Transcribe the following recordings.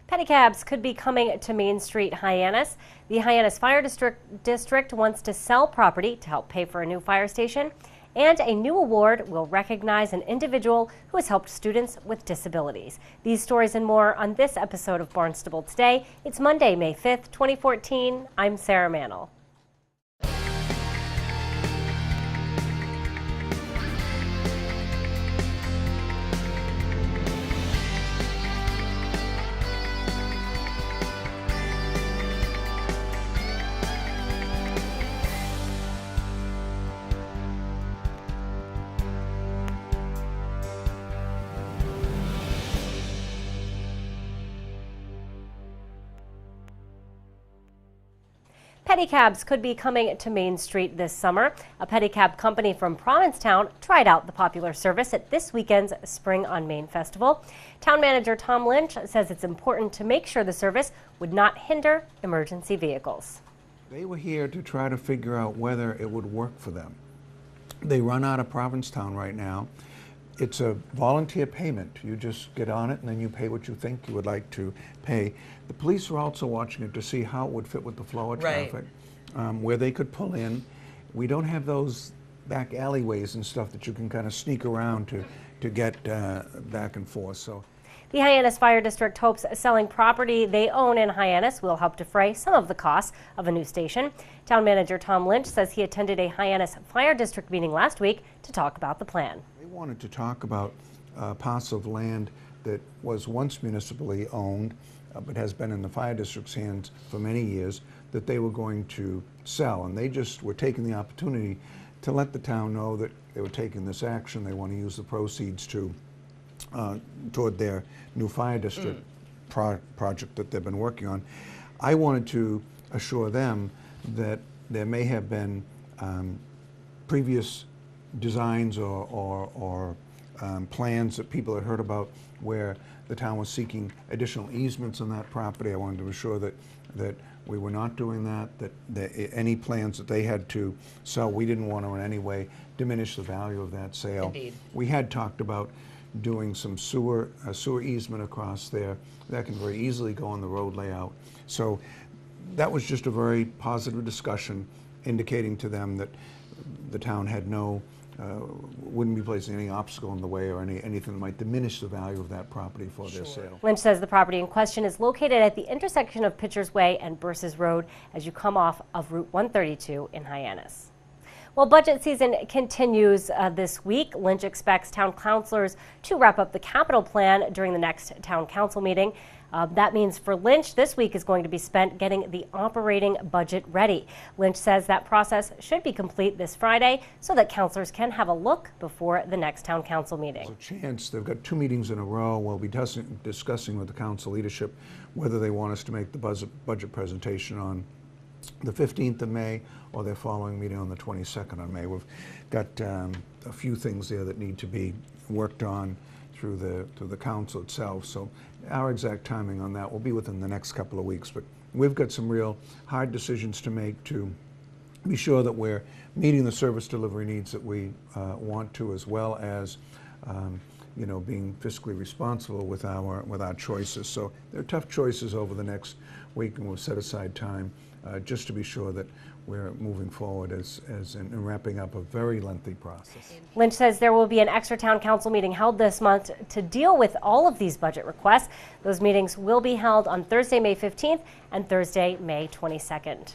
Pedicabs could be coming to Main Street, Hyannis. The Hyannis Fire District wants to sell property to help pay for a new fire station. And a new award will recognize an individual who has helped students with disabilities. These stories and more on this episode of Barnstable Today. It's Monday, May 5th, 2014. I'm Sarah Mantle. Pedicabs could be coming to Main Street this summer. A pedicab company from Provincetown tried out the popular service at this weekend's Spring on Main Festival. Town manager Tom Lynch says it's important to make sure the service would not hinder emergency vehicles. They were here to try to figure out whether it would work for them. They run out of Provincetown right now. It's a volunteer payment. You just get on it and then you pay what you think you would like to pay. The police are also watching it to see how it would fit with the flow of traffic, where they could pull in. We don't have those back alleyways and stuff that you can kind of sneak around to get back and forth. So, the Hyannis Fire District hopes selling property they own in Hyannis will help defray some of the costs of a new station. Town manager Tom Lynch says he attended a Hyannis Fire District meeting last week to talk about the plan. They wanted to talk about a parcel of land that was once municipally owned, but has been in the fire district's hands for many years, that they were going to sell. And they just were taking the opportunity to let the town know that they were taking this action. They want to use the proceeds to toward their new fire district project that they've been working on. I wanted to assure them that there may have been previous designs or plans that people had heard about where the town was seeking additional easements on that property. I wanted to assure that we were not doing that any plans that they had to sell, we didn't want to in any way diminish the value of that sale. Indeed. We had talked about doing some sewer easement across there that can very easily go on the road layout. So that was just a very positive discussion, indicating to them that the town had wouldn't be placing any obstacle in the way or anything that might diminish the value of that property for their sale. Lynch says the property in question is located at the intersection of Pitchers Way and Burses Road as you come off of Route 132 in Hyannis. Well, budget season continues this week. Lynch expects town councilors to wrap up the capital plan during the next town council meeting. That means for Lynch, this week is going to be spent getting the operating budget ready. Lynch says that process should be complete this Friday so that councilors can have a look before the next town council meeting. There's a chance they've got 2 meetings in a row. We'll be discussing with the council leadership whether they want us to make the budget presentation on the 15th of May or their following meeting on the 22nd of May. We've got a few things there that need to be worked on through the council itself. So our exact timing on that will be within the next couple of weeks. But we've got some real hard decisions to make to be sure that we're meeting the service delivery needs that we want to, as well as being fiscally responsible with our choices. So they're tough choices over the next week, and we'll set aside time just to be sure that we're moving forward as in wrapping up a very lengthy process. Lynch says there will be an extra town council meeting held this month to deal with all of these budget requests. Those meetings will be held on Thursday, May 15th and Thursday, May 22nd.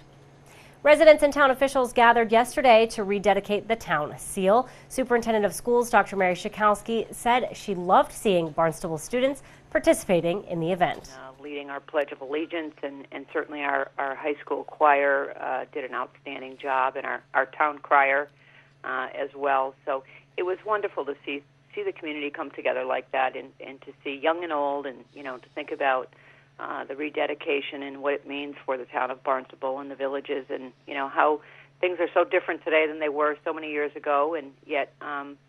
Residents and town officials gathered yesterday to rededicate the town seal. Superintendent of Schools Dr. Mary Schakowsky said she loved seeing Barnstable students participating in the event. Leading our Pledge of Allegiance, and certainly our high school choir did an outstanding job, and our town crier as well. So it was wonderful to see the community come together like that, and to see young and old, and to think about the rededication and what it means for the town of Barnstable and the villages, and how things are so different today than they were so many years ago, and yet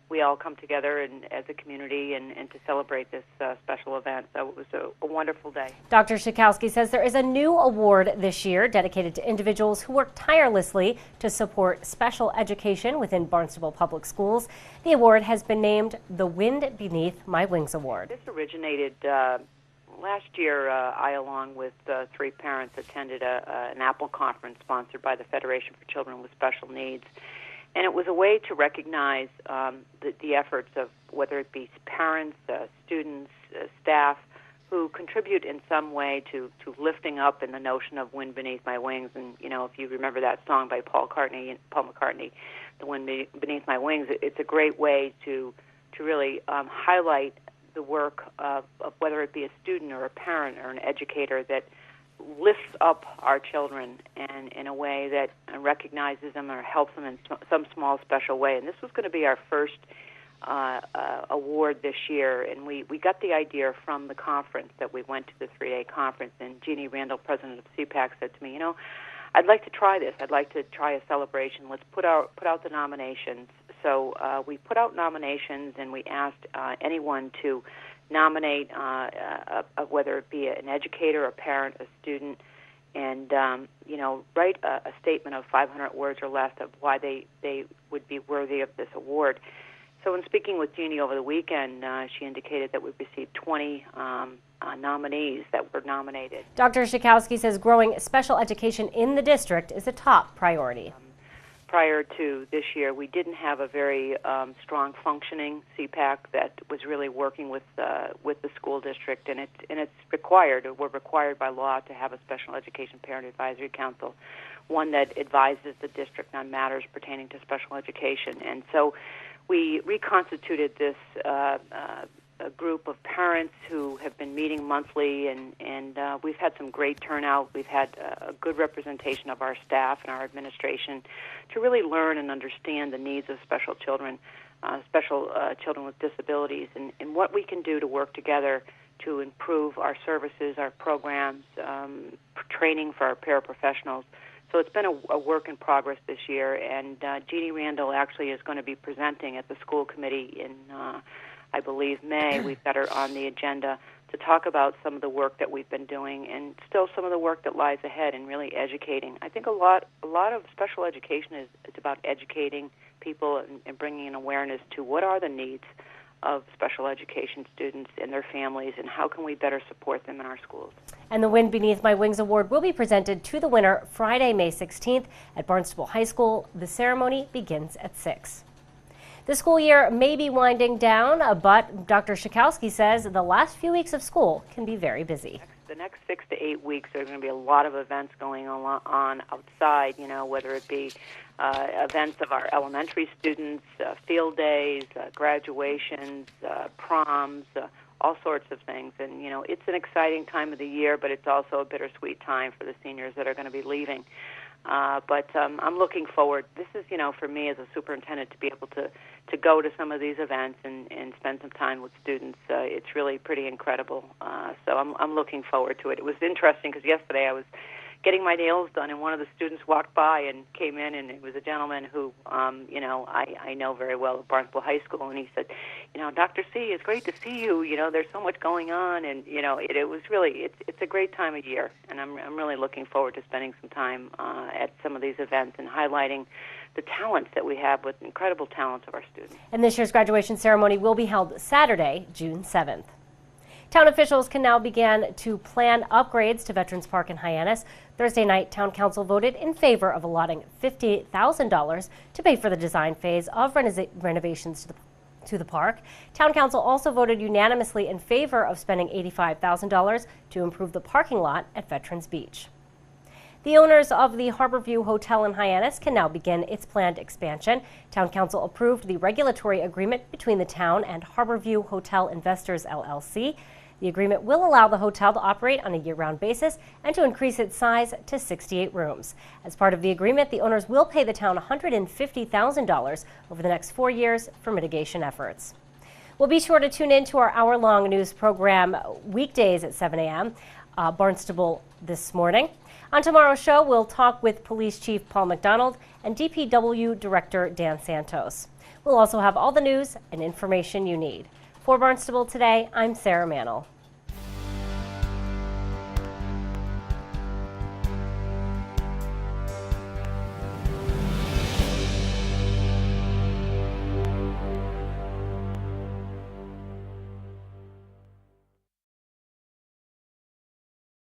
we all come together and as a community and to celebrate this special event. So it was a wonderful day. Dr. Schakowsky says there is a new award this year dedicated to individuals who work tirelessly to support special education within Barnstable Public Schools. The award has been named the Wind Beneath My Wings Award. This originated last year, I, along with three parents, attended an Apple conference sponsored by the Federation for Children with Special Needs. And it was a way to recognize the efforts of whether it be parents, students, staff, who contribute in some way to lifting up in the notion of Wind Beneath My Wings. And, if you remember that song by Paul McCartney, The Wind Beneath My Wings, it's a great way to really highlight the work of whether it be a student or a parent or an educator that lifts up our children and in a way that recognizes them or helps them in some small special way. And this was going to be our first award this year, and we got the idea from the conference that we went to, the 3-day conference, and Jeannie Randall, president of CPAC, said to me, I'd like to try this. I'd like to try a celebration. Let's put out the nominations. So we put out nominations, and we asked anyone to nominate, whether it be an educator, a parent, a student, and write a statement of 500 words or less of why they would be worthy of this award. So in speaking with Jeannie over the weekend, she indicated that we received 20 nominees that were nominated. Dr. Schakowsky says growing special education in the district is a top priority. Prior to this year, we didn't have a very strong functioning CPAC that was really working with the school district, and it's required. We're required by law to have a special education parent advisory council, one that advises the district on matters pertaining to special education. And so we reconstituted this a group of parents who have been meeting monthly, and we've had some great turnout. We've had a good representation of our staff and our administration to really learn and understand the needs of special children with disabilities, and what we can do to work together to improve our services, our programs, training for our paraprofessionals. So it's been a work in progress this year, and Jeannie Randall actually is going to be presenting at the school committee in I believe May. We've got her on the agenda to talk about some of the work that we've been doing and still some of the work that lies ahead and really educating. I think a lot of special education is about educating people and bringing an awareness to what are the needs of special education students and their families, and how can we better support them in our schools. And the Wind Beneath My Wings Award will be presented to the winner Friday, May 16th at Barnstable High School. The ceremony begins at 6. The school year may be winding down, but Dr. Schakowsky says the last few weeks of school can be very busy. The next 6 to 8 weeks, there are going to be a lot of events going on outside, whether it be events of our elementary students, field days, graduations, proms, all sorts of things. And, it's an exciting time of the year, but it's also a bittersweet time for the seniors that are going to be leaving. But I'm looking forward. This is, for me as a superintendent, to be able to go to some of these events and spend some time with students. It's really pretty incredible. So I'm looking forward to it. It was interesting because yesterday I was getting my nails done, and one of the students walked by and came in, and it was a gentleman who, I know very well at Barnstable High School, and he said, Dr. C, it's great to see you. There's so much going on, and it was really it's a great time of year, and I'm really looking forward to spending some time at some of these events and highlighting the talents that we have, with incredible talents of our students. And this year's graduation ceremony will be held Saturday, June 7th. Town officials can now begin to plan upgrades to Veterans Park in Hyannis. Thursday night, Town Council voted in favor of allotting $58,000 to pay for the design phase of renovations to the park. Town Council also voted unanimously in favor of spending $85,000 to improve the parking lot at Veterans Beach. The owners of the Harborview Hotel in Hyannis can now begin its planned expansion. Town Council approved the regulatory agreement between the town and Harborview Hotel Investors, LLC. The agreement will allow the hotel to operate on a year-round basis and to increase its size to 68 rooms. As part of the agreement, the owners will pay the town $150,000 over the next 4 years for mitigation efforts. Well, be sure to tune in to our hour-long news program weekdays at 7 a.m. Barnstable This Morning. On tomorrow's show, we'll talk with Police Chief Paul McDonald and DPW Director Dan Santos. We'll also have all the news and information you need. For Barnstable Today, I'm Sarah Mannel.